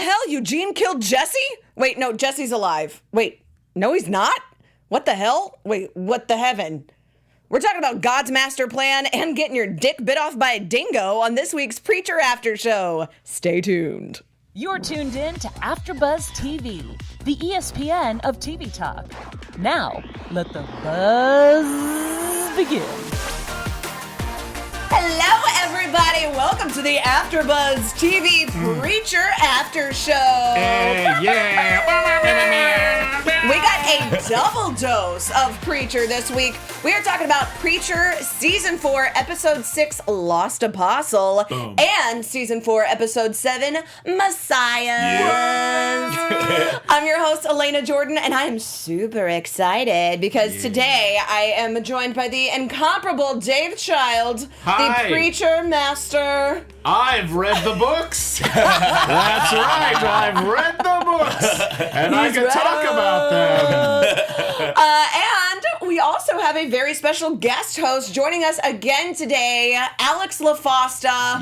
hell? Eugene killed Jesse? Wait, no, Jesse's alive. Wait, no, he's not? What the hell? Wait, what the heaven? We're talking about God's master plan and getting your dick bit off by a dingo on this week's Preacher After Show. Stay tuned. You're tuned in to AfterBuzz TV, the ESPN of TV talk. Now, let the buzz begin. Hello, everybody. Welcome to the AfterBuzz TV Preacher After Show. We got a double dose of Preacher this week. We are talking about Preacher Season 4, Episode 6, Lost Apostle, and Season 4, Episode 7, Messiah. Yeah. I'm your host, Alana Jordan, and I am super excited because today I am joined by the incomparable Dave Child, the Preacher Master. I've read the books. That's right. I've read the books. And I can talk about them. And we also have a very special guest host joining us again today, Alex LaFosta.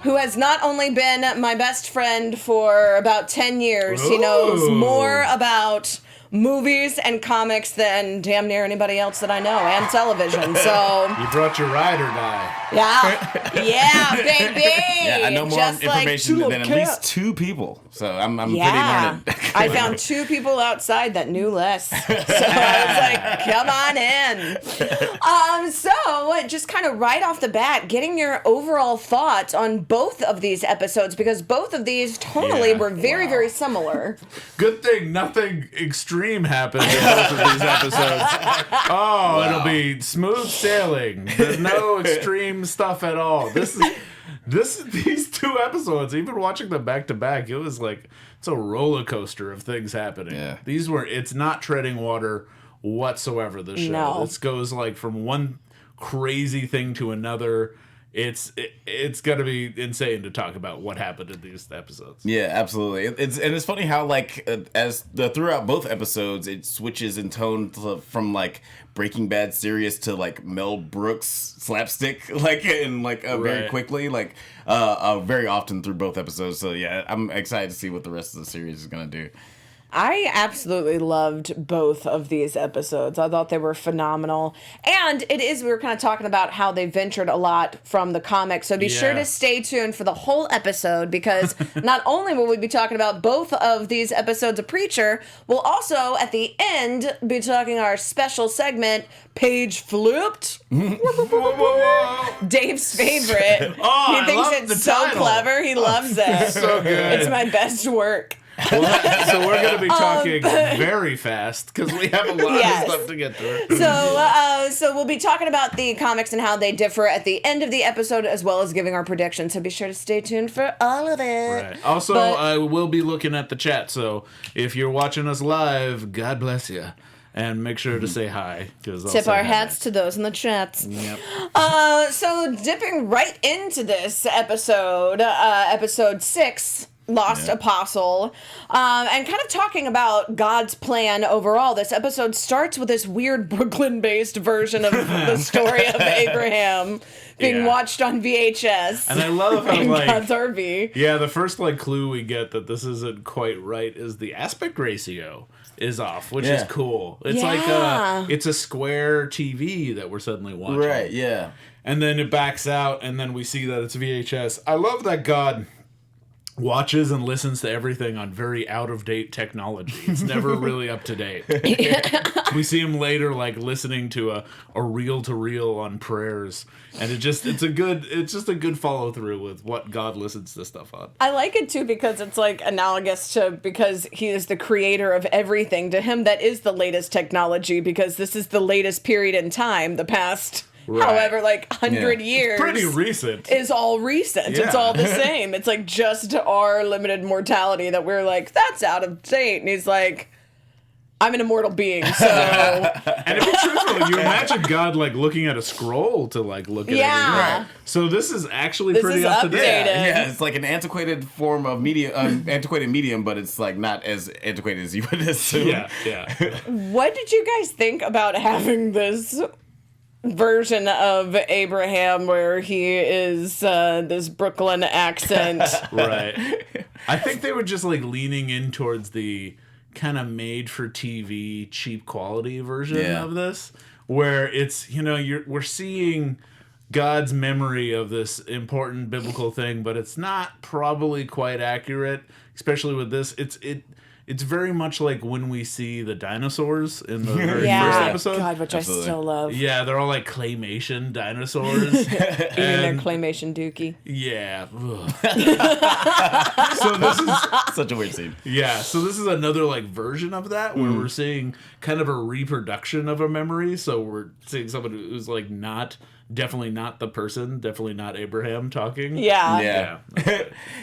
Who has not only been my best friend for about 10 years. Ooh. He knows more about movies and comics than damn near anybody else that I know, and television, so... You brought your ride or die. Yeah, baby! Yeah, I know more information than at least two people, so I'm pretty learned. I found two people outside that knew less, so I was like, come on in. So, just kind of right off the bat, getting your overall thoughts on both of these episodes, because both of these tonally were very, very similar. Good thing nothing extreme happened in both of these episodes. It'll be smooth sailing. There's no extreme stuff at all. These two episodes, even watching them back to back, it was like it's a roller coaster of things happening. Yeah. It's not treading water whatsoever, this show. No. This goes like from one crazy thing to another. It's gonna be insane to talk about what happened in these episodes. Yeah, absolutely. It's funny how throughout both episodes it switches in tone from like Breaking Bad serious to like Mel Brooks slapstick very quickly very often through both episodes. So yeah, I'm excited to see what the rest of the series is gonna do. I absolutely loved both of these episodes. I thought they were phenomenal. And we were kind of talking about how they ventured a lot from the comics. So be sure to stay tuned for the whole episode, because not only will we be talking about both of these episodes of Preacher, we'll also, at the end, be talking our special segment, Page Flipped. Dave's favorite. He thinks it's so clever. He loves it. So good. It's my best work. So we're going to be talking very fast because we have a lot of stuff to get through. So we'll be talking about the comics and how they differ at the end of the episode, as well as giving our predictions. So be sure to stay tuned for all of it. Right. Also, I will be looking at the chat. So if you're watching us live, God bless you. And make sure to say hi. Tip our hats to those in the chats. Yep. So dipping right into this episode, episode 6, Lost Apostle, and kind of talking about God's plan overall. This episode starts with this weird Brooklyn-based version of the story of Abraham being watched on VHS. And I love how, God's RV. Yeah, the first clue we get that this isn't quite right is the aspect ratio is off, which is cool. It's it's a square TV that we're suddenly watching. Right, yeah. And then it backs out, and then we see that it's VHS. I love that God watches and listens to everything on very out-of-date technology. It's never really up to date. We see him later listening to a reel-to-reel on prayers, and it's just a good follow-through with what God listens to stuff on. I like it too because it's analogous to, because he is the creator of everything. To him, that is the latest technology, because this is the latest period in time, the past. Right. However, 100 years. It's pretty recent. Is all recent. Yeah. It's all the same. It's just our limited mortality that we're that's out of date. And he's like, I'm an immortal being, so. And to be truthful, you imagine God looking at a scroll to look at everything. Right. So this is actually pretty up to date. Yeah, it's like an antiquated form of antiquated medium, but it's not as antiquated as you would assume. Yeah. What did you guys think about having this version of Abraham where he is this Brooklyn accent. Right. I think they were just like leaning in towards the kind of made for TV cheap quality version of this, where it's, we're seeing God's memory of this important biblical thing, but it's not probably quite accurate, especially with this. It's very much like when we see the dinosaurs in the very first episode. God, which Absolutely. I still love. Yeah, they're all like claymation dinosaurs. Eating their claymation dookie. Yeah. So this is Such a weird scene. Yeah, so this is another like version of that where we're seeing kind of a reproduction of a memory. So we're seeing someone who's like definitely not the person, definitely not Abraham talking. Yeah.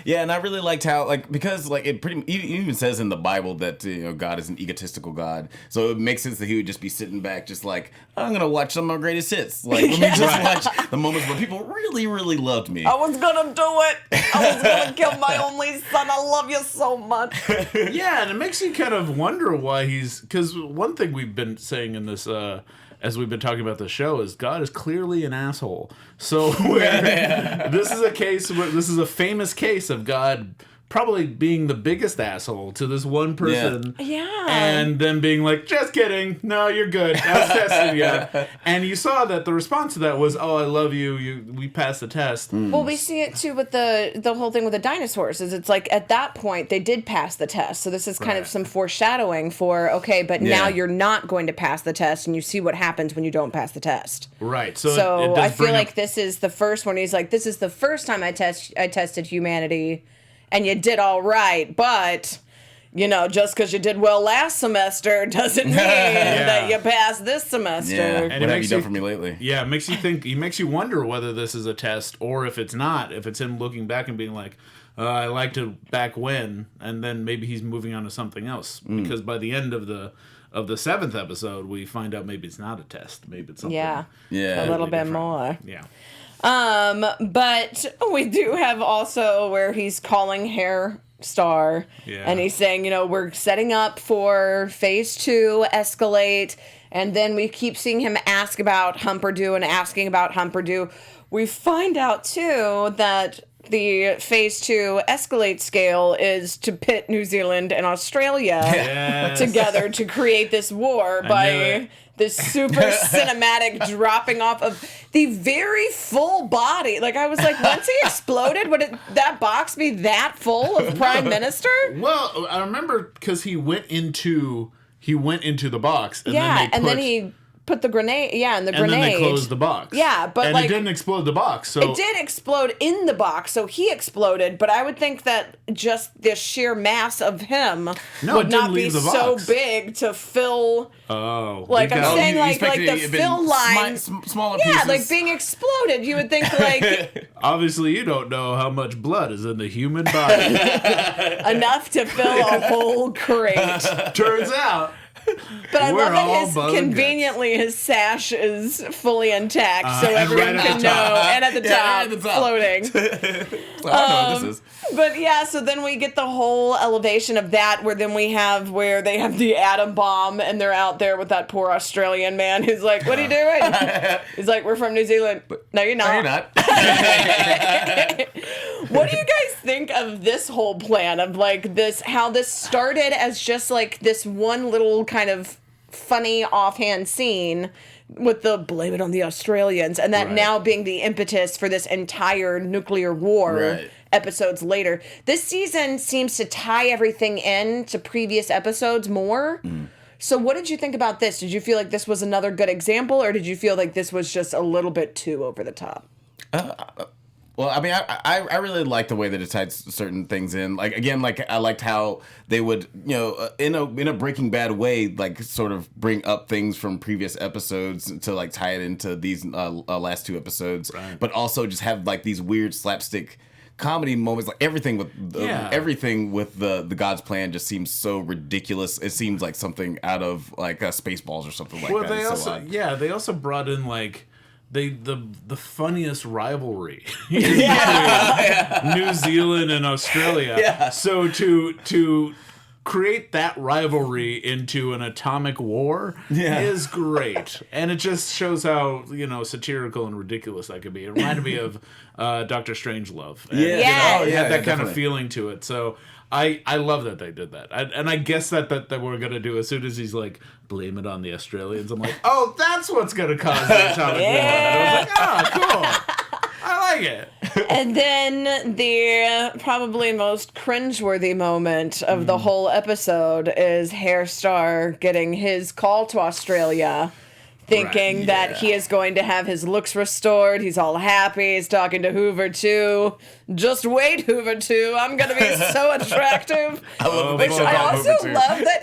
Yeah, and I really liked how, because it even says in the Bible that God is an egotistical God, so it makes sense that he would just be sitting back, just like, I'm gonna watch some of my greatest hits. Let me just watch the moments where people really, really loved me. I was gonna do it. I was gonna kill my only son. I love you so much. Yeah, and it makes you kind of wonder why because one thing we've been saying in this. As we've been talking about the show, is God is clearly an asshole. So this is a famous case of God probably being the biggest asshole to this one person. Yeah. And then being like, just kidding. No, you're good. I was testing you. And you saw that the response to that was, oh, I love you. We passed the test. Well, we see it too with the whole thing with the dinosaurs. Is it's like at that point they did pass the test. So this is kind of some foreshadowing for, okay, but now you're not going to pass the test, and you see what happens when you don't pass the test. Right. So I feel like this is the first one. He's like, this is the first time I tested humanity. And you did all right, but, just because you did well last semester doesn't mean that you passed this semester. Yeah. And What have you done for me lately? Yeah, it makes you wonder whether this is a test or if it's not. If it's him looking back and being like, I liked it back when, and then maybe he's moving on to something else. Because by the end of the 7th episode, we find out maybe it's not a test. Maybe it's something. Yeah. Yeah. A little bit different. more. Yeah. But we do have also where he's calling Hair Star, and he's saying, we're setting up for phase 2 escalate, and then we keep seeing him ask about Humperdoo and asking about Humperdoo. We find out too that the phase 2 escalate scale is to pit New Zealand and Australia together to create this war by this super cinematic dropping off of the very full body. Like, I was like, once he exploded, would that box be that full of Prime Minister? Well, I remember because he went into the box, and then he put the grenade, and the grenade. And then they closed the box. Yeah, but and it didn't explode the box. So it did explode in the box, so he exploded. But I would think that just the sheer mass of him would not be so big to fill. Oh, like I'm saying, like the fill lines, smaller pieces. like being exploded. You would think like obviously you don't know how much blood is in the human body. Enough to fill a whole crate. Turns out. But I love that his sash is fully intact, so everyone can know. And at the top, floating. So I know what this is. But yeah, so then we get the whole elevation of that, where they have the atom bomb, and they're out there with that poor Australian man who's like, "What are you doing?" He's like, "We're from New Zealand." No, you're not. No, you're not. What do you guys think of this whole plan of like this? How this started as just like this one little kind of funny offhand scene with the blame it on the Australians, and that now being the impetus for this entire nuclear war episodes later. This season seems to tie everything in to previous episodes more. So what did you think about this? Did you feel like this was another good example, or did you feel like this was just a little bit too over the top? Well, I mean, I really like the way that it ties certain things in. Like, again, like I liked how they would, in a Breaking Bad way, like sort of bring up things from previous episodes to like tie it into these last 2 episodes, but also just have like these weird slapstick comedy moments. Like everything with the God's plan just seems so ridiculous. It seems like something out of like Spaceballs or something like that. They also brought in like. The funniest rivalry in New Zealand and Australia. So to create that rivalry into an atomic war is great. And it just shows how, satirical and ridiculous that could be. It reminded me of Dr. Strangelove. And, it had that kind of feeling to it. So I love that they did that. And I guess that we're going to do as soon as he's like, blame it on the Australians. I'm like, oh, that's what's going to cause the atomic war. And I was like, oh, cool. I like it. And then the probably most cringeworthy moment of the whole episode is Hairstar getting his call to Australia, thinking that he is going to have his looks restored. He's all happy. He's talking to Hoover 2. Just wait, Hoover 2. I'm going to be so attractive. I love Which I also love that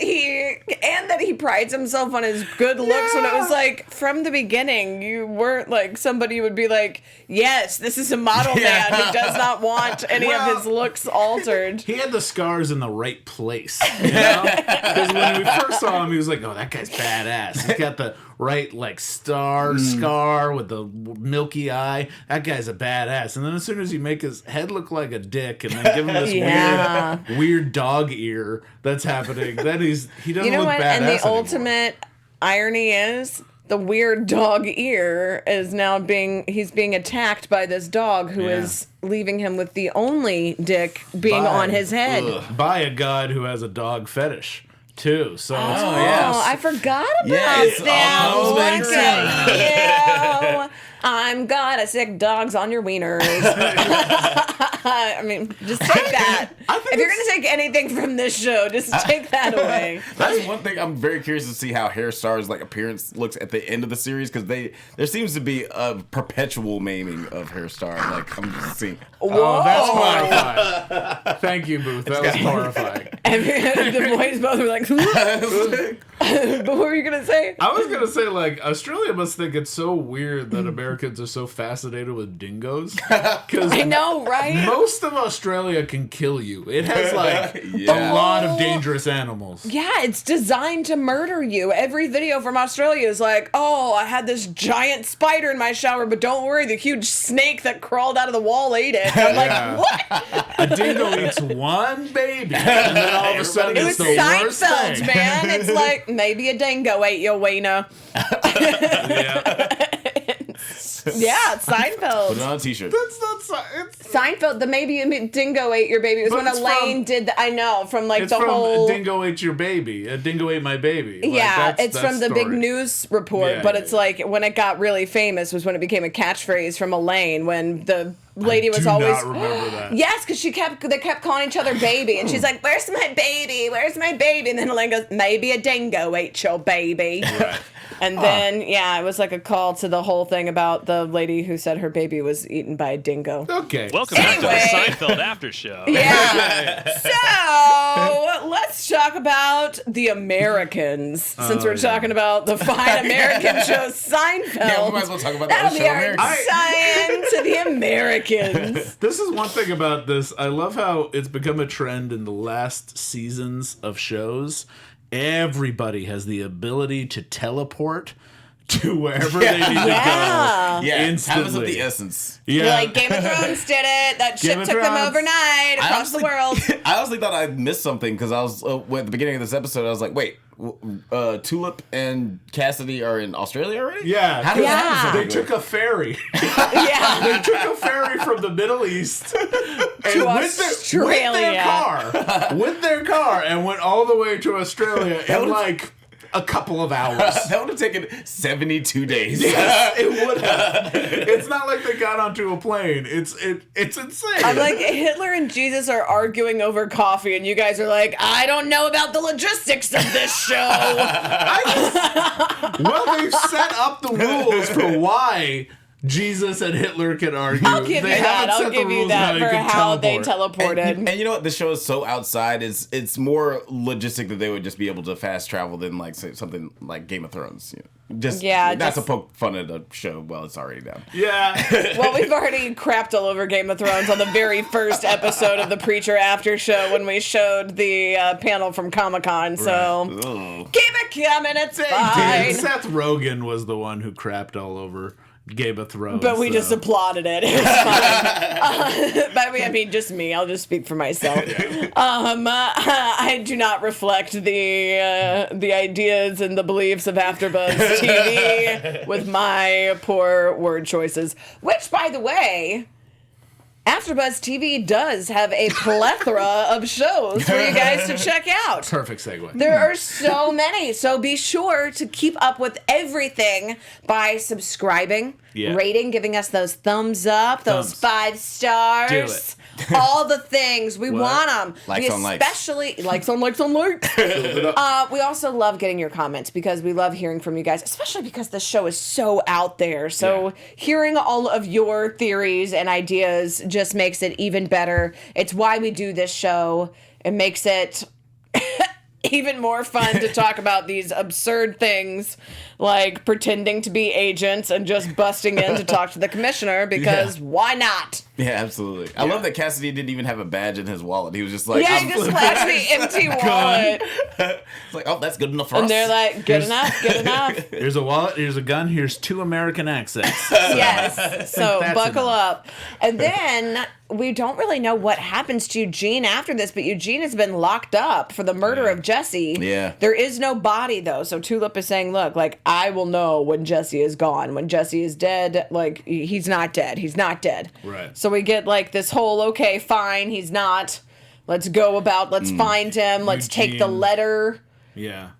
he prides himself on his good looks when it was like, from the beginning, you weren't like somebody would be like, yes, this is a model man who does not want any of his looks altered. He had the scars in the right place, Because when we first saw him, he was like, oh, that guy's badass. He's got the right, scar with the milky eye. That guy's a badass. And then as soon as you make his head look like a dick and then give him this weird dog ear that's happening, then he doesn't look badass And the anymore. ultimate irony is the weird dog ear is now being attacked by this dog who is leaving him with the only dick being on his head. By a god who has a dog fetish. Too. So I forgot about that. all comes back Look at you. I'm gonna sick dogs on your wieners. I mean, just take that. If you're gonna take anything from this show, just take that away. That's one thing I'm very curious to see how Hairstar's appearance looks at the end of the series, because there seems to be a perpetual maiming of Hairstar. I'm just seeing. Oh, that's horrifying. Thank you, Booth. That was horrifying. The boys both were like, but what were you gonna say? I was gonna say, Australia must think it's so weird that Americans are so fascinated with dingoes. Because I know, right? Most of Australia can kill you. It has a lot of dangerous animals. Yeah, it's designed to murder you. Every video from Australia is like, oh, I had this giant spider in my shower, but don't worry, the huge snake that crawled out of the wall ate it. I'm like, what? A dingo eats one baby, and then all of a sudden it's the worst Seinfeld, thing. man. It's like, maybe a dingo ate your wiener. Yeah, it's Seinfeld. Put it on a t-shirt. That's not Seinfeld, the maybe a dingo ate your baby. It was But when it's Elaine did I know, from it's the from whole... A dingo ate your baby. A dingo ate my baby. It's from the big story. news report, Yeah, but it's when it got really famous was when it became a catchphrase from Elaine, when the lady was always... I do not remember that. Yes, because they kept calling each other baby, and she's like, where's my baby? Where's my baby? And then Elaine goes, maybe a dingo ate your baby. Right. And then, it was like a call to the whole thing about the lady who said her baby was eaten by a dingo. Okay. Welcome back to the Seinfeld After Show. Yeah. So, let's talk about the Americans. Since we're talking about the fine American show, Seinfeld. Yeah, we might as well talk about That'll that be show, our Americans. sign to the Americans. This is one thing about this. I love how it's become a trend in the last seasons of shows. Everybody has the ability to teleport to wherever they need to go. Yeah, instantly. time is of the essence. Yeah. Game of Thrones did it. That Game ship of took them Thrones. overnight across the world. I honestly thought I missed something because I was at the beginning of this episode. I was like, wait, Tulip and Cassidy are in Australia already? Yeah. How did that happen? They took a ferry. Yeah. They took a ferry from the Middle East and with their car and went all the way to Australia in a couple of hours. That would have taken 72 days. Yes, it would have. It's not like they got onto a plane. It's insane. I'm like, Hitler and Jesus are arguing over coffee, and you guys are like, I don't know about the logistics of this show. They've set up the rules for why Jesus and Hitler can argue. I'll give you that. I'll give you that for how they teleported. And you know what? The show is so outside. It's more logistic that they would just be able to fast travel than say something like Game of Thrones. Not to poke fun at a show while it's already down. Yeah. Well, we've already crapped all over Game of Thrones on the very first episode of the Preacher After Show when we showed the panel from Comic-Con. So keep it coming. It's fine. Seth Rogen was the one who crapped all over Game of Thrones. But we just applauded it. It was fine. By the way, I mean, just me. I'll just speak for myself. I do not reflect the ideas and the beliefs of AfterBuzz TV with my poor word choices. Which, by the way, AfterBuzz TV does have a plethora of shows for you guys to check out. Perfect segue. There are so many. So be sure to keep up with everything by subscribing, rating, giving us those thumbs up, those 5 stars. Do it. All the things. We want them. Likes on likes. Especially likes on likes. We also love getting your comments because we love hearing from you guys, especially because the show is so out there. So hearing all of your theories and ideas just makes it even better. It's why we do this show. It makes it even more fun to talk about these absurd things like pretending to be agents and just busting in to talk to the commissioner because why not? Yeah, absolutely. I love that Cassidy didn't even have a badge in his wallet. He was just like, he just flashed the empty wallet. It's like, oh, that's good enough for us. And they're like, good enough. Here's a wallet, here's a gun, here's 2 American accents. Yes. So buckle enough. up. And then we don't really know what happens to Eugene after this, but Eugene has been locked up for the murder of Jesse. Yeah. There is no body, though. So Tulip is saying, look, like, I will know when Jesse is gone. When Jesse is dead, like, he's not dead. He's not dead. Right. So we get, like, this whole, okay, fine, he's not. Let's go about, let's find him. Let's take the letter. Yeah.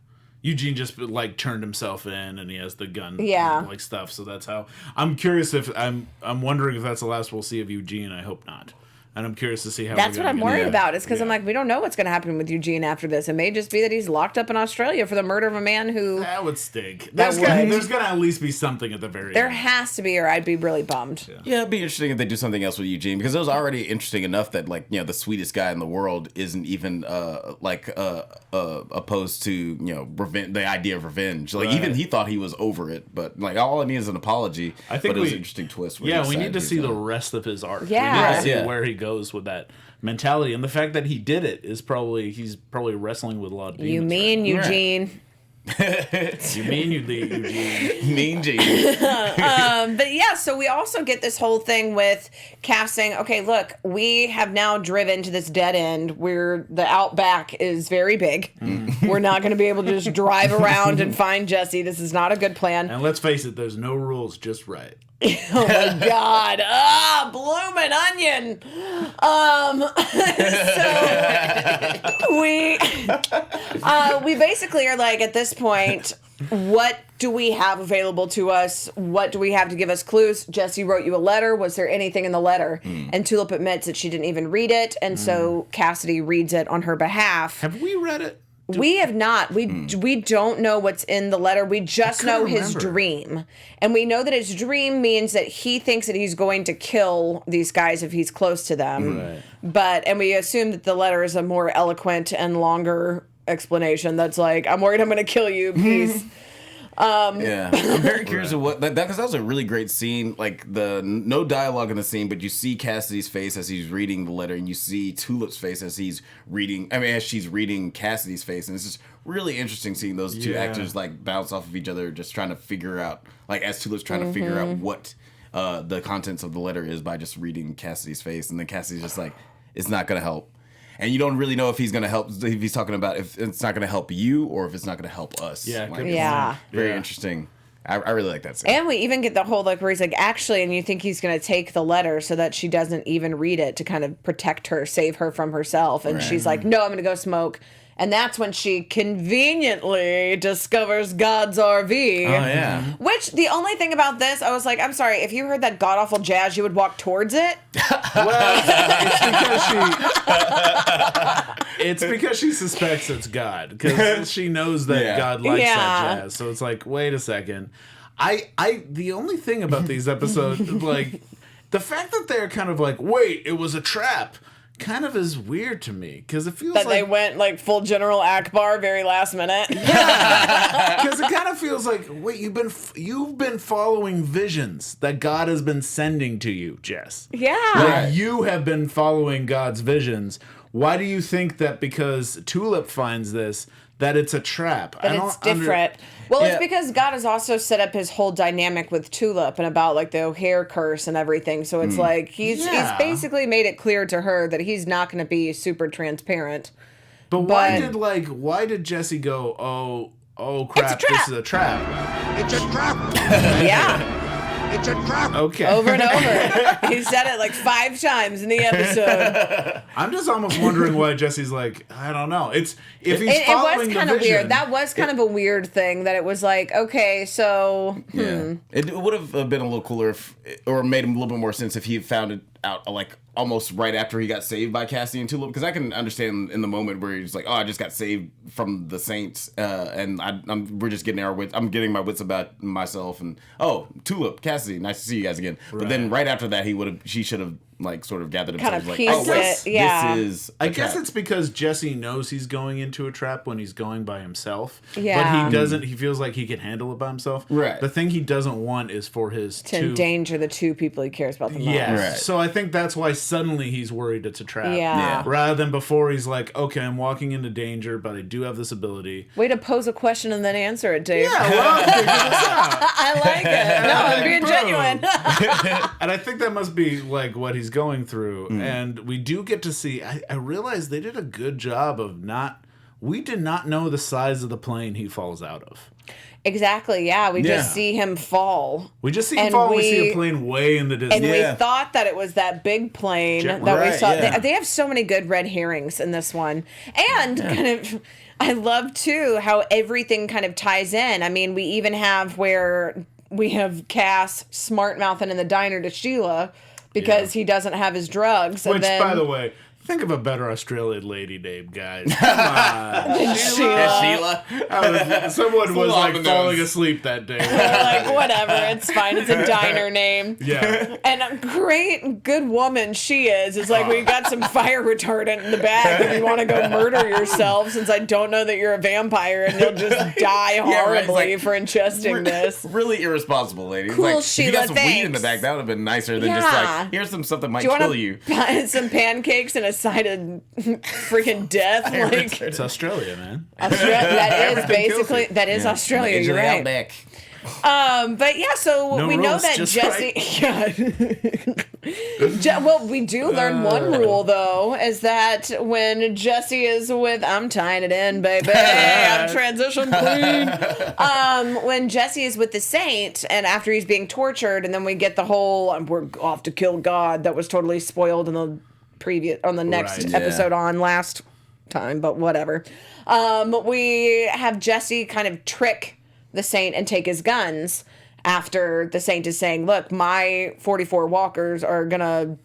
Eugene just like turned himself in, and he has the gun, like stuff. So that's how. I'm curious if I'm wondering if that's the last we'll see of Eugene. I hope not. And I'm curious to see how. That's what I'm worried about. Is because I'm like, we don't know what's going to happen with Eugene after this. It may just be that he's locked up in Australia for the murder of a man who. That would stink. There's going to at least be something at the very There end. has to be, or I'd be really bummed. Yeah, it'd be interesting if they do something else with Eugene, because it was already interesting enough that, like, you know, the sweetest guy in the world isn't even opposed to, you know, the idea of revenge. Like, even he thought he was over it, but like all I need is an apology. I think it was an interesting twist. We need to see the rest of his arc. Yeah. We need to see where he goes with that mentality, and the fact that he did it is he's probably wrestling with a lot of demons. You mean Eugene? You mean Eugene? Mean Gene. But yeah, so we also get this whole thing with Cass saying, okay, look, we have now driven to this dead end where the outback is very big. We're not going to be able to just drive around and find Jesse. This is not a good plan. And let's face it, there's no rules, just right. Oh my God. Bloomin' onion. So we basically are like, at this point, what do we have available to us? What do we have to give us clues? Jesse wrote you a letter. Was there anything in the letter? And Tulip admits that she didn't even read it. And so Cassidy reads it on her behalf. Have we read it? We have not. We don't know what's in the letter. We just know his dream. And we know that his dream means that he thinks that he's going to kill these guys if he's close to them. Right. And we assume that the letter is a more eloquent and longer explanation that's like, I'm worried I'm going to kill you, peace. Yeah, I'm very curious of what that, because that was a really great scene. Like, no dialogue in the scene, but you see Cassidy's face as he's reading the letter, and you see Tulip's face as he's reading. I mean, as she's reading Cassidy's face, and it's just really interesting seeing those two actors like bounce off of each other, just trying to figure out, like, as Tulip's trying to figure out what the contents of the letter is by just reading Cassidy's face, and then Cassidy's just like, it's not gonna help. And you don't really know if he's going to help, if he's talking about if it's not going to help you or if it's not going to help us. Yeah, like, very interesting. I really like that scene. And we even get the whole, like, where he's like, actually, and you think he's going to take the letter so that she doesn't even read it to kind of protect her, save her from herself. And she's like, no, I'm going to go smoke. And that's when she conveniently discovers God's RV. Oh, yeah. Which, the only thing about this, I was like, I'm sorry, if you heard that god-awful jazz, you would walk towards it? Well, it's because she suspects it's God. Because she knows that God likes that jazz. So it's like, wait a second. The only thing about these episodes, like, the fact that they're kind of like, wait, it was a trap, kind of is weird to me, because it feels that like they went like full General Akbar very last minute. Yeah, because it kind of feels like, wait, you've been following visions that God has been sending to you, Jess. Yeah, like, you have been following God's visions. why do you think that because Tulip finds this, that it's a trap? That it's different. Well, it's because God has also set up his whole dynamic with Tulip and about like the O'Hare curse and everything. So it's like he's basically made it clear to her that he's not going to be super transparent. But why did Jesse go, oh crap, this is a trap? It's a trap! Yeah. It's a trap! Okay. Over and over. He said it like 5 times in the episode. I'm just almost wondering why Jesse's like, I don't know. It was kind of weird. That was kind of a weird thing that it was like, okay, so It would have been a little cooler or made him a little bit more sense if he found it out like almost right after he got saved by Cassie and Tulip, because I can understand in the moment where he's like, oh, I just got saved from the Saints, and we're just getting our wits. I'm getting my wits about myself, and Tulip, Cassie, nice to see you guys again. Right. But then right after that, she should have like sort of gathered himself, kind of like, pieced it. Yeah. This is. I guess it's because Jesse knows he's going into a trap when he's going by himself. Yeah. But he doesn't. He feels like he can handle it by himself. Right. The thing he doesn't want is for his to endanger the 2 people he cares about the most. Yes. Right. So I think that's why suddenly he's worried it's a trap. Yeah. Rather than before he's like, okay, I'm walking into danger, but I do have this ability. Way to pose a question and then answer it, Dave. Yeah, well, figure this out. I like it. No, I'm being genuine. And I think that must be like what he's going through. And we do get to see, I realized they did a good job of we did not know the size of the plane he falls out of. Exactly, yeah. We just see him fall. We just see him fall and we see a plane way in the distance. And we thought that it was that big plane we saw. Yeah. They have so many good red herrings in this one. And kind of, I love too how everything kind of ties in. I mean, we even have where we have Cass smart mouthing in the diner to Sheila because he doesn't have his drugs. Which, and then, by the way, think of a better Australian lady name, guys. Come on. Sheila. Someone was like falling asleep that day. They're like, whatever, it's fine. It's a diner name. Yeah. And a great, good woman she is. It's like, we got some fire retardant in the bag if you want to go murder yourself, since I don't know that you're a vampire and you'll just die horribly for ingesting this. Really irresponsible, lady. Cool, like, Sheila, if you got some thanks. weed in the bag, that would have been nicer than just like, here's some stuff that might kill you. Buy some pancakes and a side of freaking death? Like, It's Australia, man. that is basically, that is Australia, you're right. Outback. But yeah, so No we know rules, that just Jesse. Well, we do learn one rule though, is that when Jesse is with, I'm tying it in, baby, I'm transition queen. When Jesse is with the Saint, and after he's being tortured, and then we get the whole we're off to kill God that was totally spoiled in the next episode on last time, but whatever. We have Jesse kind of trick the Saint and take his guns after the Saint is saying, look, my 44 walkers are gonna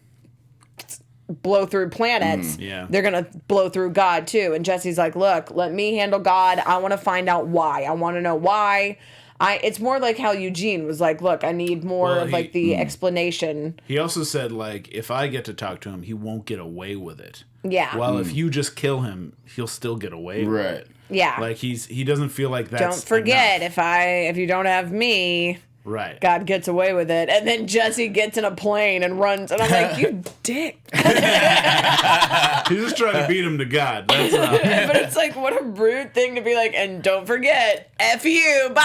blow through planets. They're gonna blow through God too. And Jesse's like, look, let me handle God. I want to find out why. I want to know why. It's more like how Eugene was like, look, I need more of like the explanation. He also said, like, if I get to talk to him, he won't get away with it. Yeah. Well, if you just kill him, he'll still get away with it. Yeah. Like he doesn't feel like that's Don't forget, enough. if you don't have me, right, God gets away with it. And then Jesse gets in a plane and runs, and I'm like, you dick. He's just trying to beat him to God. That's But it's like, what a rude thing to be like, and don't forget, F you, bye.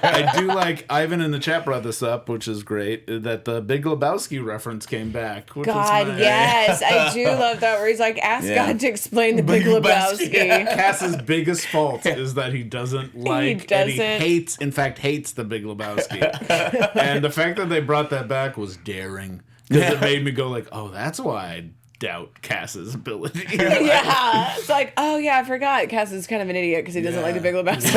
I do like, Ivan in the chat brought this up, which is great, that the Big Lebowski reference came back. Which God, was yes. I do love that, where he's like, ask God to explain the Big Lebowski. Cass's biggest fault is that he doesn't like, and he hates, in fact, hates the Big Lebowski. And the fact that they brought that back was daring. Because it made me go like, oh, that's why I doubt Cass's ability. Yeah. It's like, oh, yeah, I forgot. Cass is kind of an idiot because he doesn't like the Big Lebowski.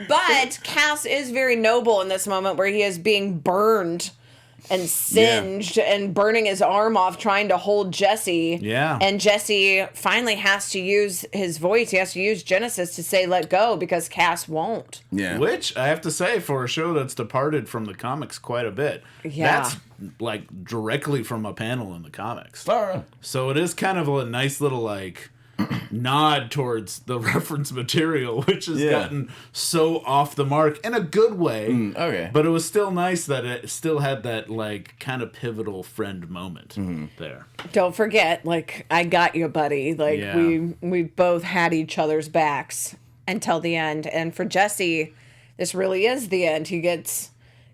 But Cass is very noble in this moment where he is being burned and singed and burning his arm off trying to hold Jesse. Yeah. And Jesse finally has to use his voice. He has to use Genesis to say let go because Cass won't. Yeah. Which, I have to say, for a show that's departed from the comics quite a bit, that's like directly from a panel in the comics. So it is kind of a nice little like, nod towards the reference material, which has gotten so off the mark in a good way. Okay. But it was still nice that it still had that, like, kind of pivotal friend moment there. Don't forget, like, I got you, buddy. Like, we both had each other's backs until the end. And for Jesse, this really is the end. He gets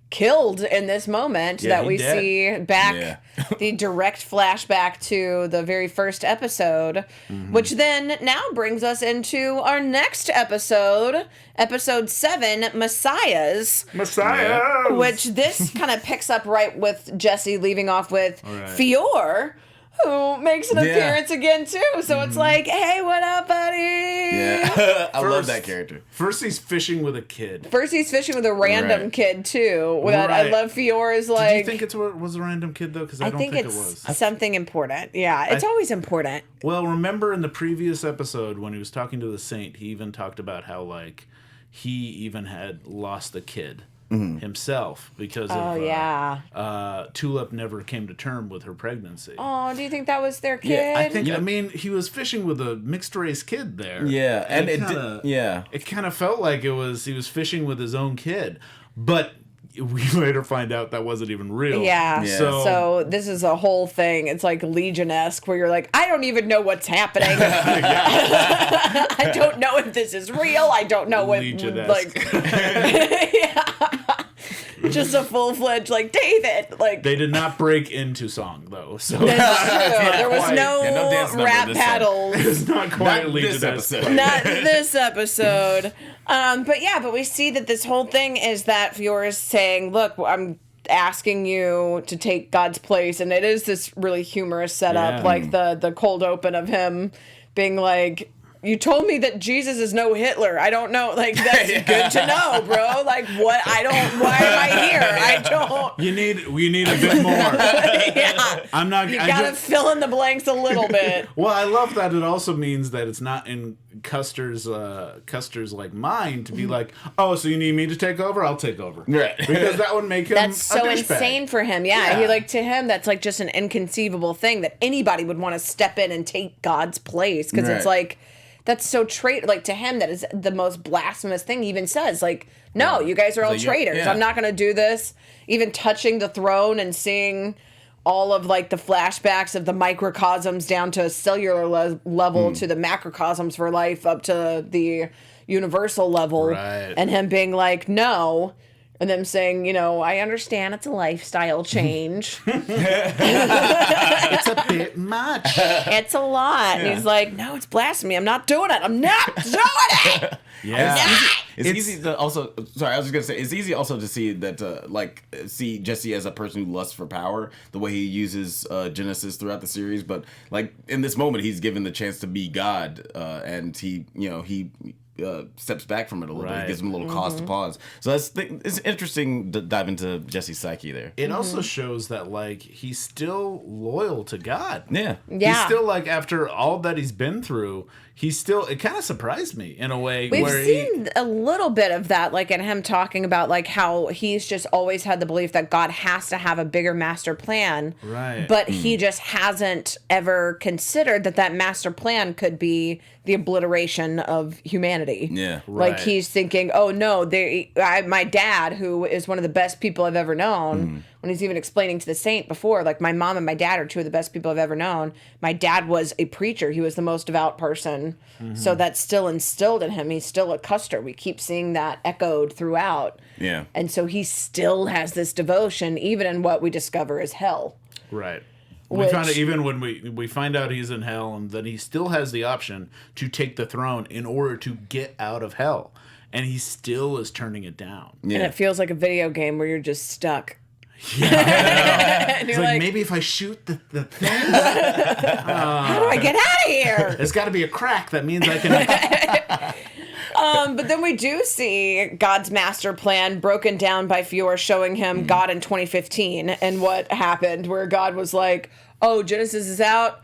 killed in this moment that we see back the direct flashback to the very first episode, which then now brings us into our next episode 7, Messiahs, which this kind of picks up right with Jesse leaving off with Fior, who makes an appearance again too. So it's like, hey, what up, buddy? Yeah, I love that character. First, he's fishing with a kid. First, he's fishing with a random kid too. I love Fior is like. Did you think it was a random kid though? Because I don't think it was. Something important. Yeah, it's always important. Well, remember in the previous episode when he was talking to the Saint, he even talked about how like he even had lost a kid. Himself because Tulip never came to term with her pregnancy. Oh, do you think that was their kid? Yeah, I mean, he was fishing with a mixed race kid there. Yeah, and it kind of felt like he was fishing with his own kid, but we later find out that wasn't even real. Yeah. So this is a whole thing. It's like Legion-esque where you're like, I don't even know what's happening. I don't know if this is real. I don't know what just a full-fledged like David. Like they did not break into song though. So that's true. There was no rap battles. It's not quite Legion-esque. Not this episode. But we see that this whole thing is that Fior is saying, look, I'm asking you to take God's place. And it is this really humorous setup, like the cold open of him being like, you told me that Jesus is no Hitler. I don't know. Like, that's good to know, bro. Like, why am I here? I don't. We need a bit more. I'm not. You gotta fill in the blanks a little bit. Well, I love that it also means that it's not in Custer's like mind to be like, oh, so you need me to take over? I'll take over. Right. Because that would make him That's so insane for him. Yeah. He like to him that's like just an inconceivable thing that anybody would want to step in and take God's place because it's like. That's so like to him, that is the most blasphemous thing. He even says, like, no, you guys are all traitors. Yeah. I'm not going to do this. Even touching the throne and seeing all of, like, the flashbacks of the microcosms down to a cellular level to the macrocosms for life up to the universal level. Right. And him being like, no. And them saying, I understand it's a lifestyle change. It's a bit much. It's a lot. And he's like, no, it's blasphemy. I'm not doing it. I'm not doing it. It's easy to also. Sorry, I was just gonna say it's easy also to see that see Jesse as a person who lusts for power. The way he uses Genesis throughout the series, but like in this moment, he's given the chance to be God, and he steps back from it a little bit. It gives him a little cause to pause. So it's interesting to dive into Jesse's psyche there. It also shows that like he's still loyal to God. Yeah. He's still like after all that he's been through. He's still. It kind of surprised me in a way. We've seen a little bit of that, like in him talking about like how he's just always had the belief that God has to have a bigger master plan, right? But he just hasn't ever considered that master plan could be the obliteration of humanity. Yeah, like he's thinking, oh no, my dad, who is one of the best people I've ever known. When he's even explaining to the Saint before, like, my mom and my dad are two of the best people I've ever known. My dad was a preacher. He was the most devout person. So that's still instilled in him. He's still a Custer. We keep seeing that echoed throughout. Yeah. And so he still has this devotion, even in what we discover is hell. Right. We found it even when we find out he's in hell, and then he still has the option to take the throne in order to get out of hell. And he still is turning it down. Yeah. And it feels like a video game where you're just stuck. Yeah, it's like maybe if I shoot the thing. How do I get out of here? There's got to be a crack. That means I can. But then we do see God's master plan broken down by Fior, showing him God in 2015 and what happened, where God was like, "Oh, Genesis is out.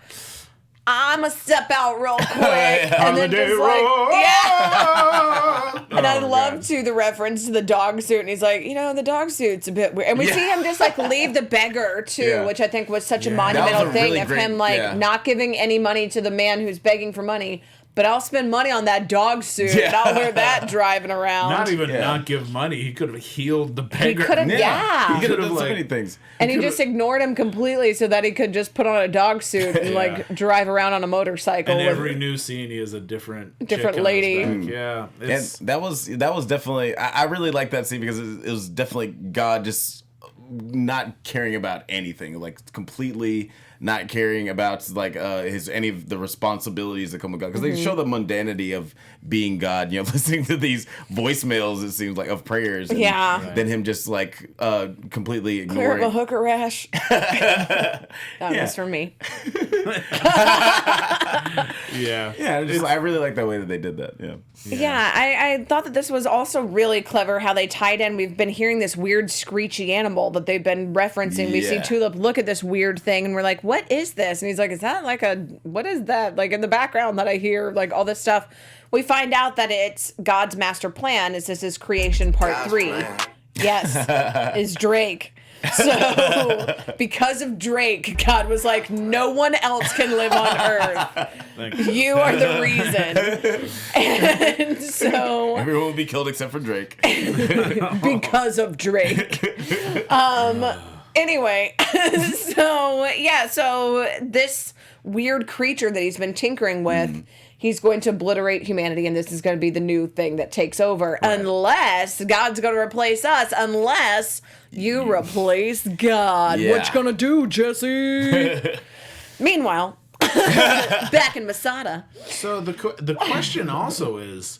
I'm gonna step out real quick. On And then the day just like, road. yeah. And I Oh, love, God. too, the reference to the dog suit. And he's like, the dog suit's a bit weird. And we see him just, like, leave the beggar, too, Yeah. which I think was such a That monumental was a thing really of great- him, like, yeah. not giving any money to the man who's begging for money. But I'll spend money on that dog suit, and I'll wear that driving around. Not even not give money. He could have healed the beggar. He could have, yeah. He could have could've, done so like- many things. And he just ignored him completely so that he could just put on a dog suit and, like, drive around on a motorcycle. And with- every new scene, he is a different chick on his lady. back. Yeah. And It's, that was definitely, I really like that scene because it was definitely God just not caring about anything, like completely not caring about like any of the responsibilities that come with God, because they show the mundanity of being God, listening to these voicemails, it seems like, of prayers, and then him just like completely Clear ignoring. up a hooker rash. That was for me. yeah. I really like the way that they did that. Yeah, I thought that this was also really clever how they tied in. We've been hearing this weird screechy animal that they've been referencing. We see Yeah. Tulip look at this weird thing and we're like, what is this? And he's like, is that like what is that? Like in the background that I hear like all this stuff. We find out that it's God's master plan. This is creation part 3. Yes, is Drake. So, because of Drake, God was like, no one else can live on Earth. You are the reason. And so, Everyone will be killed except for Drake. because of Drake. Anyway, so this weird creature that he's been tinkering with, he's going to obliterate humanity, and this is going to be the new thing that takes over. Right. Unless God's going to replace us, unless you replace God. Yeah. What you gonna do, Jesse? Meanwhile, back in Masada. So the question also is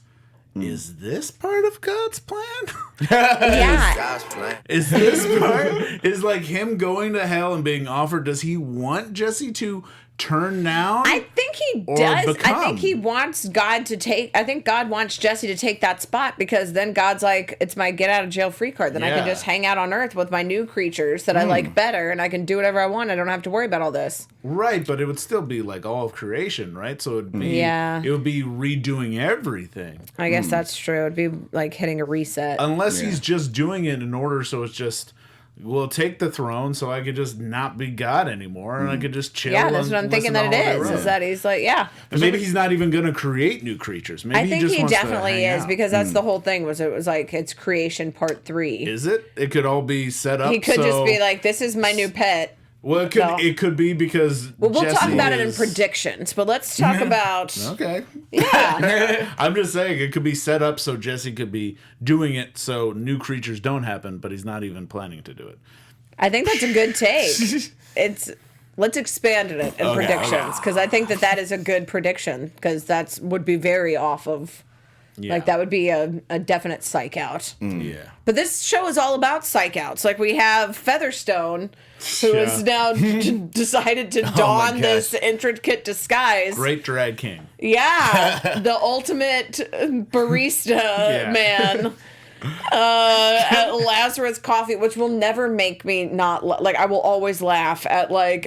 this part of God's plan? Yeah. Is this part? Is like him going to hell and being offered, does he want Jesse to turn down? I think he or does. become? I think he wants God to take. I think God wants Jesse to take that spot because then God's like, it's my get out of jail free card. Then I can Yeah. just hang out on Earth with my new creatures that I like better, and I can do whatever I want. I don't have to worry about all this. Right, but it would still be like all of creation, right? So it'd be Yeah. it would be redoing everything. I guess that's true. It'd be like hitting a reset. Unless he's just doing it in order so it's just we'll take the throne so I could just not be God anymore and I could just chill. Yeah, that's and what I'm thinking listen that to all it they is. wrote. Is that he's like, yeah. And maybe he's not even going to create new creatures. Maybe I think just he wants to definitely hang is out. because that's the whole thing. It was like it's creation part 3. Is it? It could all be set up. He could so, just be like, this is my new pet. well, it could. so- It could be because. Well, we'll talk Jesse about it in is- predictions, but let's talk about Okay. yeah. I'm just saying it could be set up so Jesse could be doing it so new creatures don't happen, but he's not even planning to do it. I think that's a good take. Let's expand it in predictions because I think that is a good prediction because that's would be very off of like that would be a definite psych out. Yeah. But this show is all about psych outs. Like we have Featherstone, who has now decided to don this intricate disguise. Great drag king. Yeah, the ultimate barista man. At Lazarus Coffee, which will never make me not like. I will always laugh at like,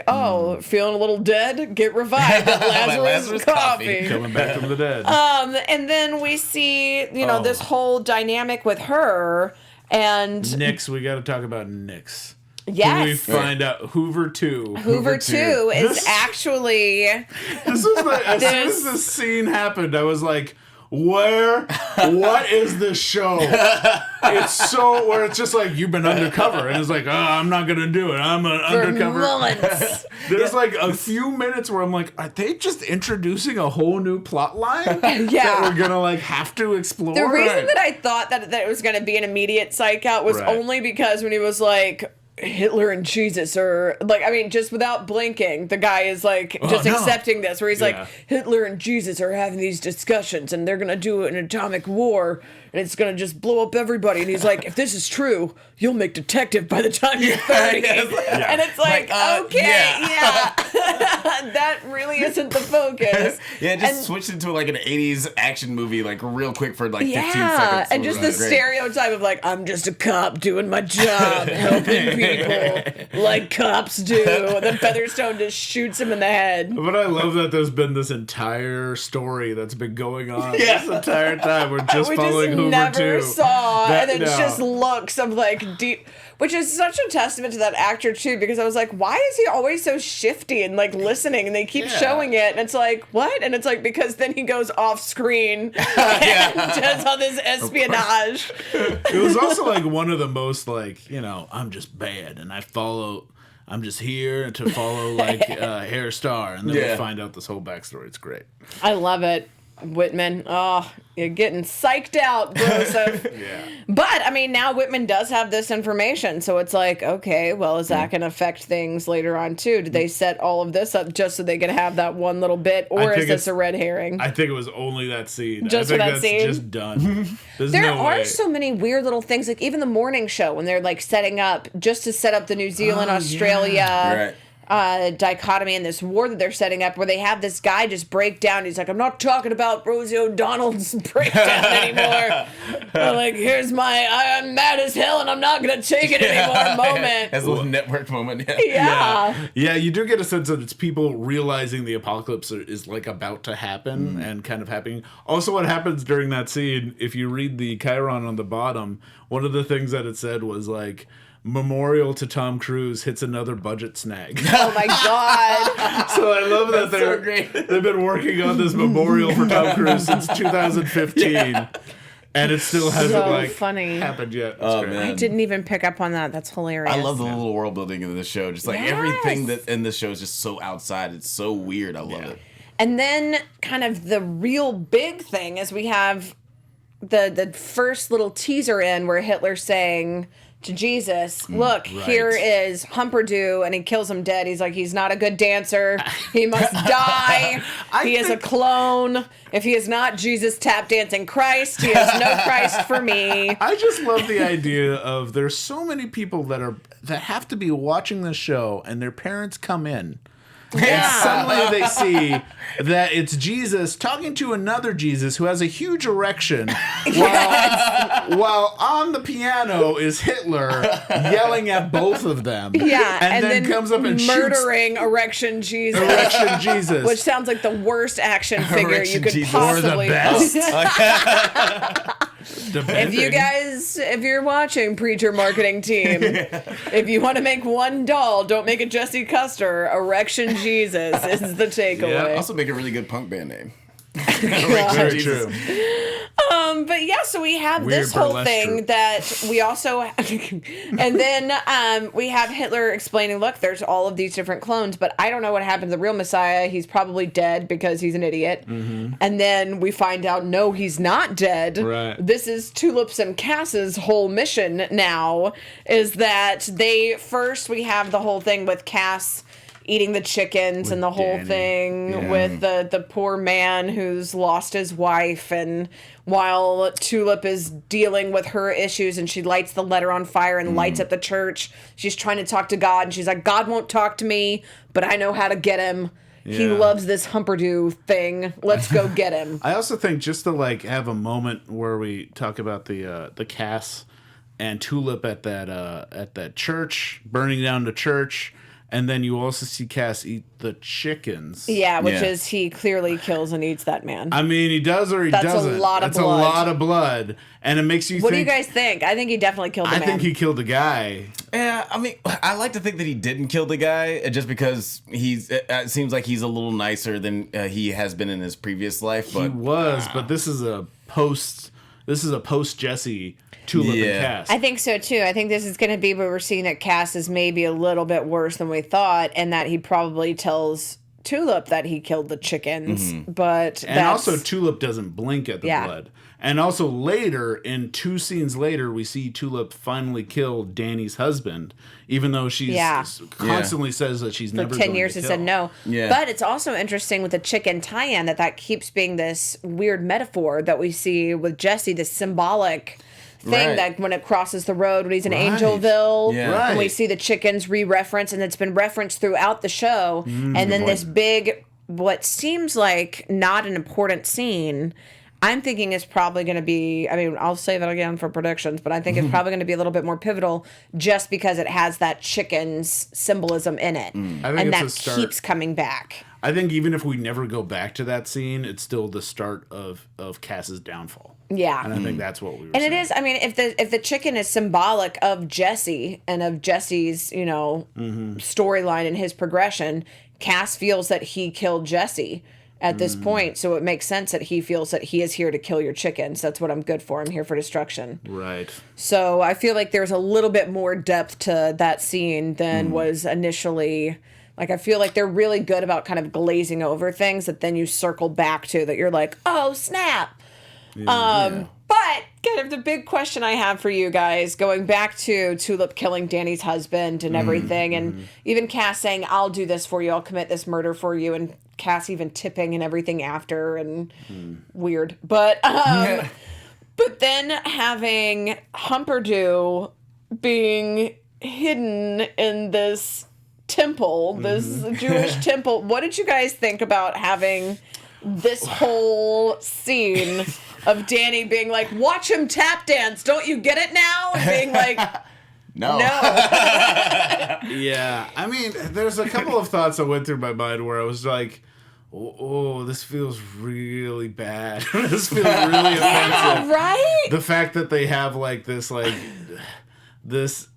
feeling a little dead, get revived at Lazarus Coffee. Coming back from the dead. And then we see this whole dynamic with her and Nyx, we got to talk about Nyx. yes, We find out Hoover 2. Hoover 2 is This- actually This was like, as soon as this scene happened, I was like, what is this show? It's so, where it's just like, you've been undercover. And it's like, I'm not going to do it. I'm an for undercover. months. There's like a few minutes where I'm like, are they just introducing a whole new plot line? Yeah. That we're going to like have to explore? The reason that I thought that it was going to be an immediate psych out was Right. only because when he was like, Hitler and Jesus, or like, I mean, just without blinking, the guy is like just no. accepting this, where he's Yeah. like, Hitler and Jesus are having these discussions and they're going to do an atomic war and it's going to just blow up everybody. And he's like, if this is true, you'll make detective by the time you're 30. And it's like, okay, yeah. That really isn't the focus. Yeah, just And- switched into like an 80s action movie, like real quick for like 15 Yeah, seconds. and just the Great. stereotype of like, I'm just a cop doing my job, helping people like cops do. And then Featherstone just shoots him in the head. But I love that there's been this entire story that's been going on this entire time. We're just following Hoover never too. saw, and then just looks of like deep, which is such a testament to that actor too, because I was like, why is he always so shifty and like listening? And they keep showing it, and it's like, what? And it's like, because then he goes off screen and does all this espionage. It was also like one of the most like, I'm just bad and I'm just here to follow like Hair Star, and then we find out this whole backstory. It's great. I love it. Whitman. Oh, you're getting psyched out, Joseph. But, I mean, now Whitman does have this information, so it's like, okay, well, is that going to affect things later on, too? Did they set all of this up just so they could have that one little bit, or is this a red herring? I think it was only that scene. Just for that scene? Just done. There are so many weird little things, like even the morning show, when they're, like, setting up, just to set up the New Zealand, Australia... dichotomy in this war that they're setting up, where they have this guy just break down. He's like, I'm not talking about Rosie O'Donnell's breakdown anymore. Like, here's I'm mad as hell and I'm not going to take it anymore moment. As a little network moment. Yeah, you do get a sense that it's people realizing the apocalypse is like about to happen and kind of happening. Also, what happens during that scene, if you read the Chiron on the bottom, one of the things that it said was like, memorial to Tom Cruise hits another budget snag. Oh my God. So I love that they've been working on this memorial for Tom Cruise since 2015. And it still hasn't happened yet. Oh, man. I didn't even pick up on that. That's hilarious. I love the little world building in the show. Just like everything that in this show is just so outside. It's so weird. I love it. And then kind of the real big thing is we have the first little teaser in where Hitler's saying to Jesus, look, here is Humperdoo, and he kills him dead. He's like, he's not a good dancer. He must die. He is a clone. If he is not Jesus tap dancing Christ, he is no Christ for me. I just love the idea of there's so many people that have to be watching this show, and their parents come in. And suddenly they see that it's Jesus talking to another Jesus who has a huge erection while on the piano is Hitler yelling at both of them. Yeah, and then comes up and murdering Erection Jesus. Erection Jesus. Which sounds like the worst action figure Erection you could Jesus. possibly... Or the best. If you're watching, Preacher Marketing Team, if you want to make one doll, don't make it Jesse Custer. Erection Jesus is the takeaway. Yeah, also make a really good punk band name. Very true. But yeah, so we have Weird this whole burlesque thing group. that we also, and then we have Hitler explaining, look, there's all of these different clones, but I don't know what happened to the real Messiah. He's probably dead because he's an idiot. Mm-hmm. And then we find out, no, he's not dead. Right. This is Tulip's and Cass's whole mission now, is that we have the whole thing with Cass eating the chickens With and the whole Danny. thing with the poor man who's lost his wife, and while Tulip is dealing with her issues and she lights the letter on fire and lights up the church, she's trying to talk to God, and she's like, God won't talk to me, but I know how to get him. He loves this Humperdoo thing. Let's go get him. I also think just to like have a moment where we talk about the Cass and Tulip at that church, burning down the church. And then you also see Cass eat the chickens. Yeah, which is he clearly kills and eats that man. I mean, he does or he doesn't. That's a lot of blood. That's a lot of blood. And it makes you think... What do you guys think? I think he definitely killed the man. I think he killed the guy. Yeah, I mean, I like to think that he didn't kill the guy just because it seems like he's a little nicer than he has been in his previous life. But He was, but this is a post Jesse Tulip and Cass. I think so too. I think this is going to be where we're seeing that Cass is maybe a little bit worse than we thought, and that he probably tells Tulip that he killed the chickens. But also Tulip doesn't blink at the blood. And also later, in 2 scenes later, we see Tulip finally kill Danny's husband, even though she's constantly says that she's never going to 10 years has said no. Yeah. But it's also interesting with the chicken tie-in that keeps being this weird metaphor that we see with Jesse, this symbolic thing that when it crosses the road, when he's in Angelville, and we see the chickens re-reference, and it's been referenced throughout the show. And then this big, what seems like not an important scene, I'm thinking is probably going to be, I mean, I'll say that again for predictions, but I think it's probably going to be a little bit more pivotal just because it has that chicken's symbolism in it. I think And it's that keeps coming back. I think even if we never go back to that scene, it's still the start of Cass's downfall. Yeah. And I think that's what we were And saying. it is, I mean, if the chicken is symbolic of Jesse and of Jesse's, storyline and his progression, Cass feels that he killed Jesse at this point, so it makes sense that he feels that he is here to kill your chickens. That's what I'm good for. I'm here for destruction. Right. So I feel like there's a little bit more depth to that scene than was initially. Like, I feel like they're really good about kind of glazing over things that then you circle back to that you're like, oh, snap. But kind of the big question I have for you guys, going back to Tulip killing Danny's husband and everything, and even Cass saying, I'll do this for you, I'll commit this murder for you, and Cass even tipping and everything after, and weird. But but then having Humperdoo being hidden in this temple, this Jewish temple. What did you guys think about having this whole scene of Danny being like, watch him tap dance, don't you get it now? And being like, No. Yeah. I mean, there's a couple of thoughts that went through my mind where I was like, oh, this feels really bad. This feels really offensive. right? The fact that they have like this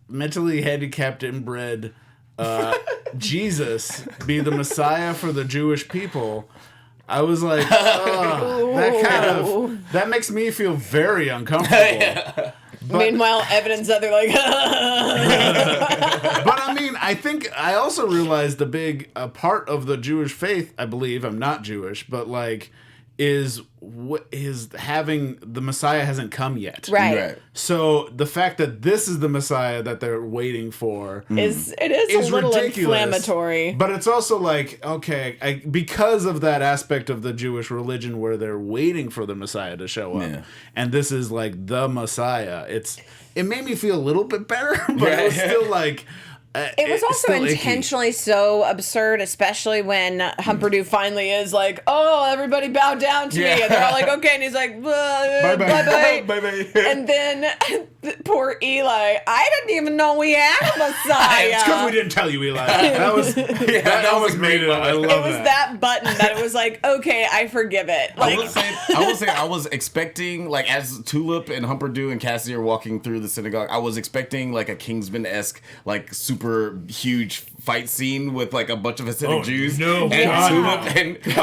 mentally handicapped inbred Jesus be the Messiah for the Jewish people. I was like, that makes me feel very uncomfortable. Meanwhile, Evan other like, But I mean, I think I also realized the big part of the Jewish faith, I believe, I'm not Jewish, but like, is having the Messiah hasn't come yet. right. So the fact that this is the Messiah that they're waiting for It is a little ridiculous. inflammatory. But it's also like, okay, because of that aspect of the Jewish religion where they're waiting for the Messiah to show up, and this is like the Messiah, it made me feel a little bit better, but it was still like... It was also still intentionally so absurd, especially when Humperdoo finally is like, oh, everybody bow down to me. And they're all like, okay. And he's like, bye-bye. Bye-bye. And then poor Eli, I didn't even know we had a Messiah. It's because we didn't tell you, Eli. That almost made it. I love It was that button that it was like, okay, I forgive it. Like, I will say I was expecting, like, as Tulip and Humperdoo and Cassie are walking through the synagogue, I was expecting like a Kingsman-esque, like, super huge fight scene with like a bunch of Hasidic Jews and Tulip and I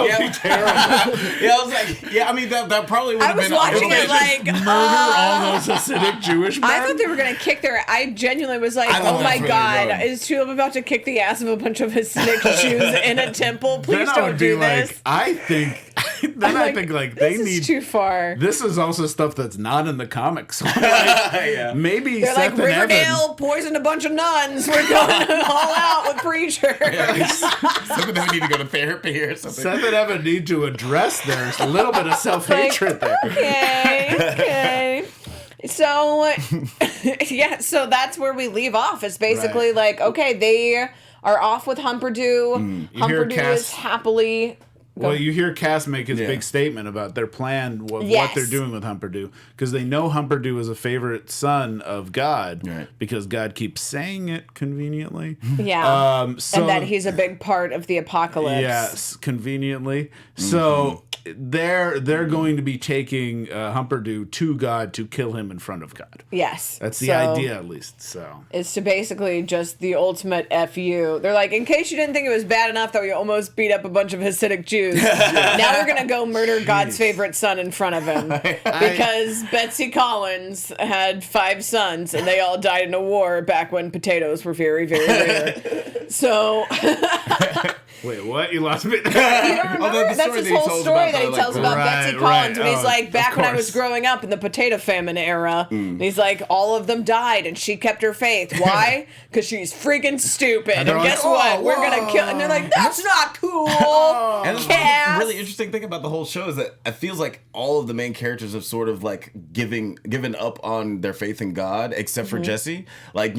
was like, I mean that probably would have been. I was watching it like murder all those Hasidic Jewish men. I thought they were gonna kick their. I genuinely was like, oh my god, is Tulip about to kick the ass of a bunch of Hasidic Jews in a temple? Please don't do this. Like, I think. Then I think like they this need is too far. This is also stuff that's not in the comics. Like, maybe They're Seth like, Riverdale and Evan poisoned a bunch of nuns. We're going all out with Preacher. Some of them need to go to therapy or something. Seth and Evan need to address there's a little bit of self-hatred there. Okay. So, so that's where we leave off. It's basically like, okay, they are off with Humperdoo. Humperdoo is happily... Well, you hear Cass make his big statement about their plan, what they're doing with Humperdoo, because they know Humperdoo is a favorite son of God, because God keeps saying it conveniently. Yeah, so, and that he's a big part of the apocalypse. Yes, conveniently. So they're going to be taking Humperdoo to God to kill him in front of God. Yes, that's the idea, at least. So it's to basically just the ultimate FU. They're like, in case you didn't think it was bad enough that we almost beat up a bunch of Hasidic Jews. Now we're gonna go murder God's favorite son in front of him because Betsy Collins had 5 sons and they all died in a war back when potatoes were very, very rare. So. Wait, what? You lost me. You don't remember? That's his whole story that he tells about Betsy Collins. And he's like, back when I was growing up in the potato famine era, and he's like, all of them died and she kept her faith. Why? Because she's freaking stupid. And guess what? We're going to kill. And they're like, that's not cool. And the really interesting thing about the whole show is that it feels like all of the main characters have sort of like given up on their faith in God, except for Jesse. Like,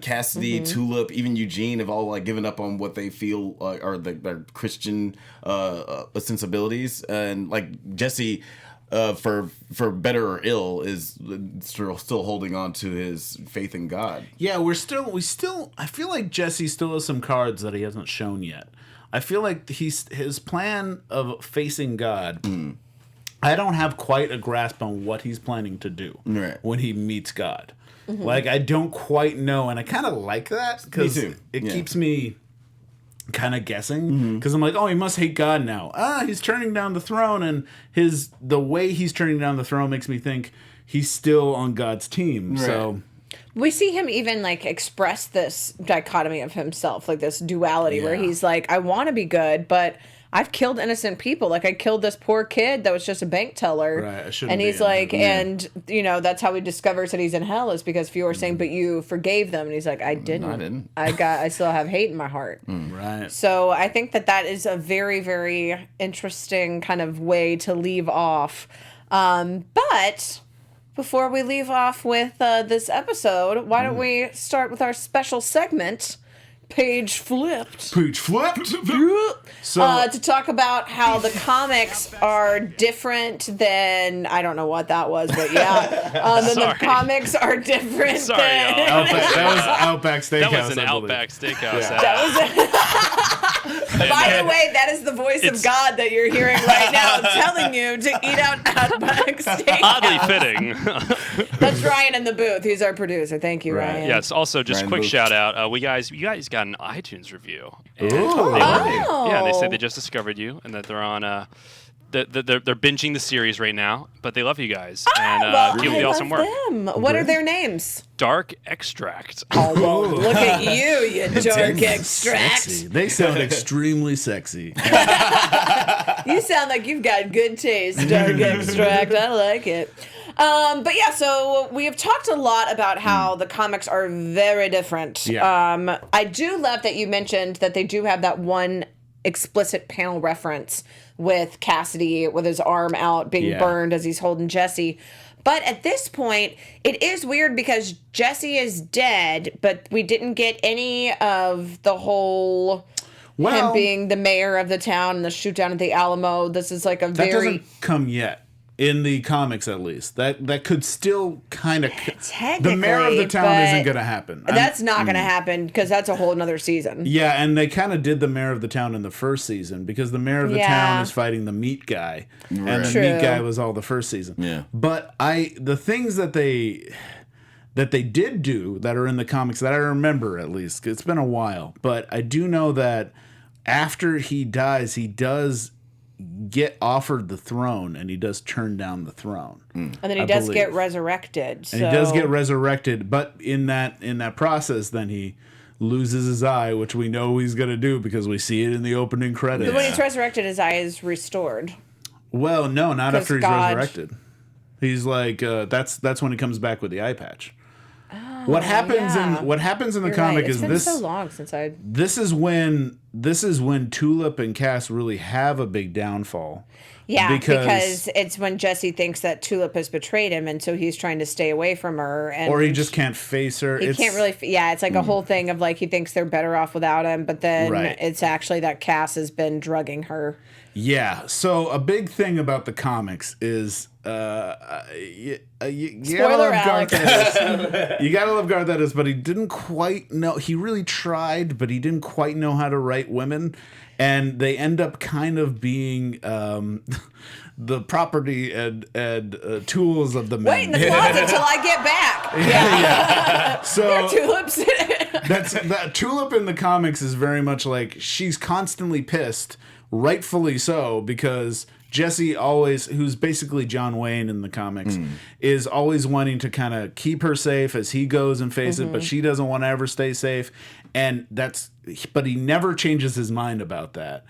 Cassidy, Tulip, even Eugene have all like given up on what they feel are their Christian sensibilities. And like Jesse for better or ill, is still holding on to his faith in God. Yeah, we still. I feel like Jesse still has some cards that he hasn't shown yet. I feel like his plan of facing God. I don't have quite a grasp on what he's planning to do when he meets God. Mm-hmm. Like, I don't quite know, and I kind of like that because it keeps me kind of guessing. Because I'm like, oh, he must hate God now. He's turning down the throne, and the way he's turning down the throne makes me think he's still on God's team. Right. So we see him even like express this dichotomy of himself, like this duality where he's like, I want to be good, but I've killed innocent people. Like, I killed this poor kid that was just a bank teller. Right, I shouldn't and he's be like, and, you know, that's how he discovers that he's in hell, is because Fior is saying, but you forgave them. And he's like, I didn't. I still have hate in my heart. Right. So I think that is a very, very interesting kind of way to leave off. But before we leave off with this episode, why don't we start with our special segment, Page Flipped. So, to talk about how the comics are different than, I don't know what that was, but the comics are different Sorry, than... that was Outback Steakhouse. That was an Outback Steakhouse. By the way, that is the voice of God that you're hearing right now telling you to eat out Outback Steakhouse. Oddly fitting. That's Ryan in the booth. He's our producer. Thank you, Ryan. Yes. Also, just Ryan quick Booth. shout out. You guys got an iTunes review. And they said they just discovered you and that they're on. They're binging the series right now, but they love you guys and give you all some work. Them. What are their names? Dark Extract. Oh, well, look at you Dark Extract. Sexy. They sound extremely sexy. You sound like you've got good taste, Dark Extract. I like it. But yeah, so we have talked a lot about how the comics are very different. Yeah. I do love that you mentioned that they do have that one explicit panel reference with Cassidy with his arm out being burned as he's holding Jesse. But at this point, it is weird because Jesse is dead, but we didn't get any of the whole him being the mayor of the town and the shoot down at the Alamo. This is like a That doesn't come yet. In the comics, at least, that could still kind of. The mayor of the town isn't going to happen. That's not going to happen because that's a whole another season. Yeah, and they kind of did the mayor of the town in the first season because the mayor of the town is fighting the meat guy, and the meat guy was all the first season. Yeah, but the things that they did do that are in the comics that I remember, at least it's been a while, but I do know that after he dies, he does get offered the throne, and he does turn down the throne. And then he does get resurrected. And he does get resurrected, but in that process, then he loses his eye, which we know he's going to do because we see it in the opening credits. But when he's resurrected, his eye is restored. Well, no, not after he's resurrected. He's like that's when he comes back with the eye patch. What happens in the comic is this. It's been so long since I. This is when Tulip and Cass really have a big downfall. Yeah, because it's when Jesse thinks that Tulip has betrayed him, and so he's trying to stay away from her, or he just can't face her. He can't really. Yeah, it's like a whole thing of like he thinks they're better off without him, but then it's actually that Cass has been drugging her. Yeah. So a big thing about the comics is. You Spoiler Alex. You gotta love Garth Ennis, but he didn't quite know. He really tried, but he didn't quite know how to write women, and they end up kind of being the property and tools of the men. Wait in the closet till I get back. Yeah. So Tulip's. that Tulip in the comics is very much like she's constantly pissed, rightfully so, because Jesse always, who's basically John Wayne in the comics, is always wanting to kind of keep her safe as he goes and faces it, but she doesn't want to ever stay safe. And but he never changes his mind about that.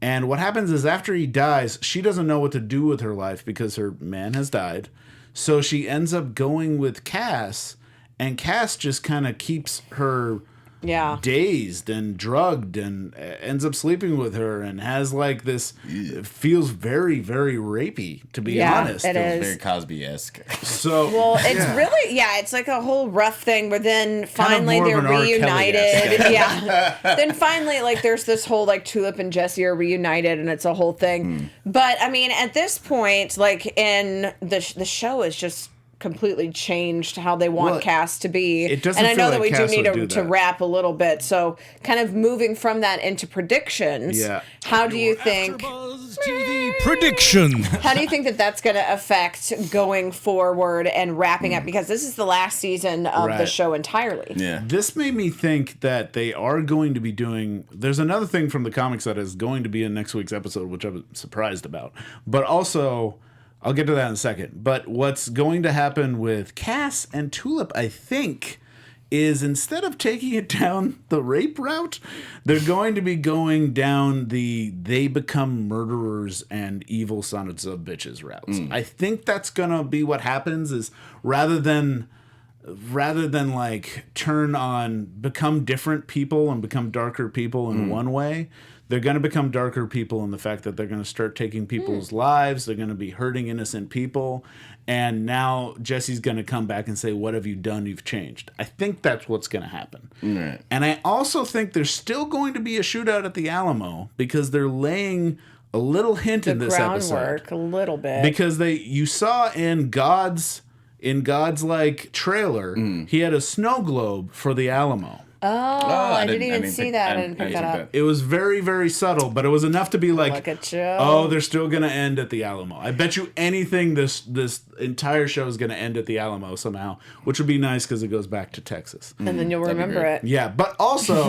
And what happens is after he dies, she doesn't know what to do with her life because her man has died. So she ends up going with Cass, and Cass just kind of keeps her dazed and drugged and ends up sleeping with her and has like this, feels very, very rapey, to be honest. It is. Very Cosby-esque. So, well, it's really, it's like a whole rough thing where then finally they're reunited. Then finally, like, there's this whole, like, Tulip and Jesse are reunited and it's a whole thing. But, I mean, at this point, like, in the show is just completely changed how they want Cass to be. It doesn't and I know feel that we like do Cass need would to wrap a little bit. So kind of moving from that into predictions. How do you think TV prediction? How do you think that that's going to affect going forward and wrapping up? Because this is the last season of the show entirely. Yeah. This made me think that they are going to be doing... There's another thing from the comics that is going to be in next week's episode, which I was surprised about. But also... I'll get to that in a second. But what's going to happen with Cass and Tulip, I think, is instead of taking it down the rape route, they're going to be going down the they become murderers and evil sons of bitches routes. I think that's going to be what happens is rather than like become different people and become darker people in one way, they're going to become darker people in the fact that they're going to start taking people's lives. They're going to be hurting innocent people. And now Jesse's going to come back and say, what have you done? You've changed. I think that's what's going to happen. Right. And I also think there's still going to be a shootout at the Alamo because they're laying a little hint in this episode. A little bit. Because you saw in God's like trailer, he had a snow globe for the Alamo. I didn't even see that. I didn't pick that up. It was very, very subtle, but it was enough to be like, look at you. Oh, they're still going to end at the Alamo. I bet you anything this entire show is going to end at the Alamo somehow, which would be nice because it goes back to Texas. And then you'll remember it. Yeah, but also,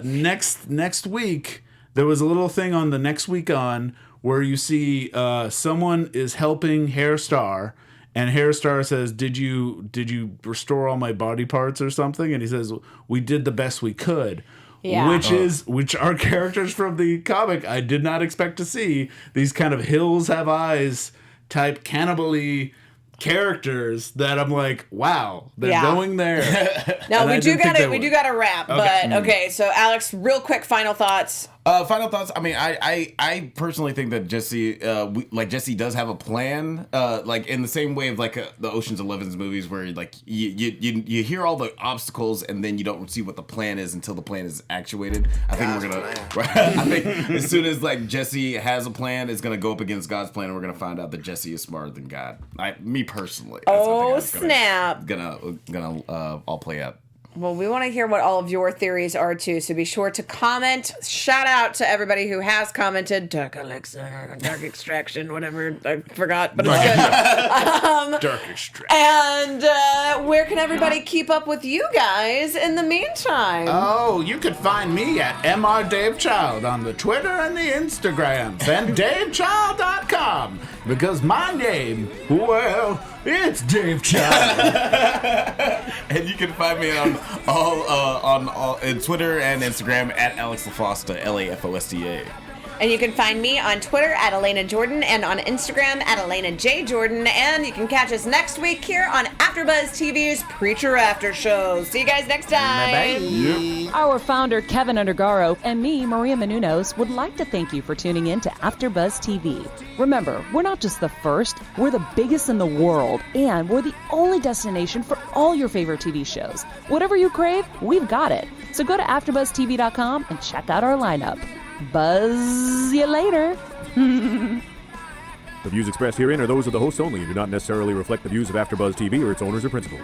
next week, there was a little thing on the Next Week On where you see someone is helping Hairstar. And Hairstar says, did you restore all my body parts or something? And he says, we did the best we could. Yeah. Which are characters from the comic I did not expect to see. These kind of Hills Have Eyes type cannibal-y characters that I'm like, wow, they're going there. Now we do gotta wrap, okay. But okay, so Alex, real quick final thoughts. Final thoughts. I mean, I personally think that Jesse, Jesse does have a plan. Like in the same way of like the Ocean's 11's movies, where like you hear all the obstacles and then you don't see what the plan is until the plan is actuated. I think we're gonna. I think as soon as like Jesse has a plan, it's gonna go up against God's plan, and we're gonna find out that Jesse is smarter than God. Me personally. Snap! Gonna all play out. Well, we want to hear what all of your theories are, too, so be sure to comment. Shout out to everybody who has commented. Dark Elixir, Dark Extraction, whatever. I forgot, but it's good. Dark Extraction. And where can everybody keep up with you guys in the meantime? Oh, you can find me at Mr. Dave Child on the Twitter and the Instagrams and DaveChild.com because my name, well, it's Dave Child. And you can find me on all in Twitter and Instagram at Alex LaFosta, LaFosta. And you can find me on Twitter at Alana Jordan and on Instagram at Alana J. Jordan. And you can catch us next week here on AfterBuzz TV's Preacher After Show. See you guys next time. Bye-bye. Yep. Our founder, Kevin Undergaro, and me, Maria Menounos, would like to thank you for tuning in to AfterBuzz TV. Remember, we're not just the first, we're the biggest in the world, and we're the only destination for all your favorite TV shows. Whatever you crave, we've got it. So go to AfterBuzzTV.com and check out our lineup. Buzz you later. The views expressed herein are those of the hosts only and do not necessarily reflect the views of AfterBuzz TV or its owners or principals.